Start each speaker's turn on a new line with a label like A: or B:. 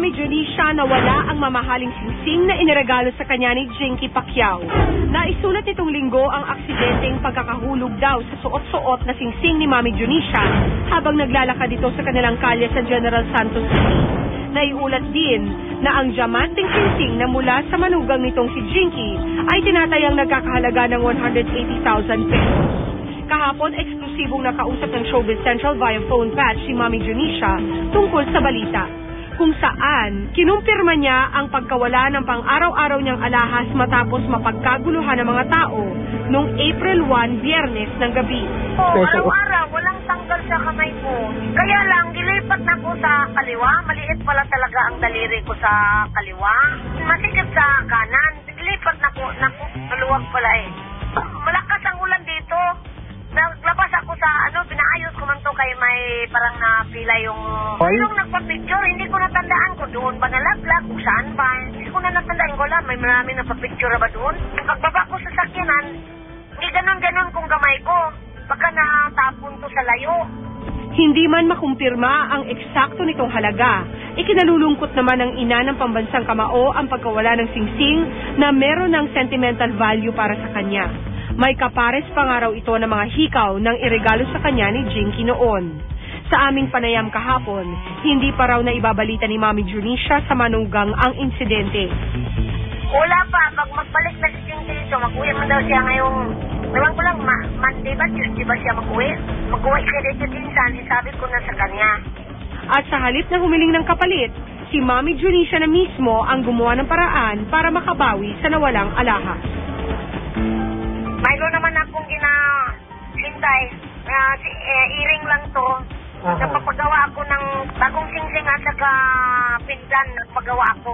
A: Mami Junisha na wala ang mamahaling singsing na iniregalo sa kanya ni Jinky Pacquiao. Naisulat nitong linggo ang aksidenteng pagkakahulog daw sa suot-suot na singsing ni Mami Junisha habang naglalakad ito sa kanilang kalye sa General Santos City. Naiulat din na ang diamanteng singsing na mula sa manugang nitong si Jinky ay tinatayang nagkakahalaga ng 180,000 pesos. Kahapon, eksklusibong nakausap ng Showbiz Central via phone patch si Mami Junisha tungkol sa balita, kung saan kinumpirma niya ang pagkawala ng pang-araw-araw niyang alahas matapos mapagkaguluhan ng mga tao noong April 1, Biyernes ng gabi.
B: Araw-araw, walang tanggal sa kamay ko. Kaya lang, gilipat na ko sa kaliwa. Maliit pala talaga ang daliri ko sa kaliwa. Masikip sa kanan. Gilipat na ko. Maluwag pala eh. Malakas ang ulan dito. Naglabas ako sa pinaayos ko man to kay may parang napila yung... Nung nagpa-picture, hindi ko natandaan ko doon ba nalaglag kung saan ba. Hindi ko na natandaan ko lang, may marami nagpa-picture ba doon. Pagbaba ko sa sakyanan, hindi ganon-ganon kung gamay ko. Baka natapon to sa layo.
A: Hindi man makumpirma ang eksakto nitong halaga, ikinalulungkot naman ng ina ng pambansang kamao ang pagkawala ng singsing na meron ng sentimental value para sa kanya. May kapares pa nga raw ito ng mga hikaw nang iregalo sa kanya ni Jinky noon. Sa aming panayam kahapon, hindi pa raw na ibabalita ni Mami Junisha sa manugang ang insidente.
B: Wala pa. Pag magbalik na si Jinky dito, mag-uwi man daw siya ngayong... Naman ko lang, Monday ba, Tuesday ba siya mag-uwi? Mag-uwi siya dito dinsan, isabi ko na sa kanya.
A: At sa halip na humiling ng kapalit, si Mami Junisha na mismo ang gumawa ng paraan para makabawi sa nawalang alahas.
B: Mayroon naman akong ginahintay. Iring lang to. Napapagawa ako ng bagong singsing at saka pindan. Napagawa ako.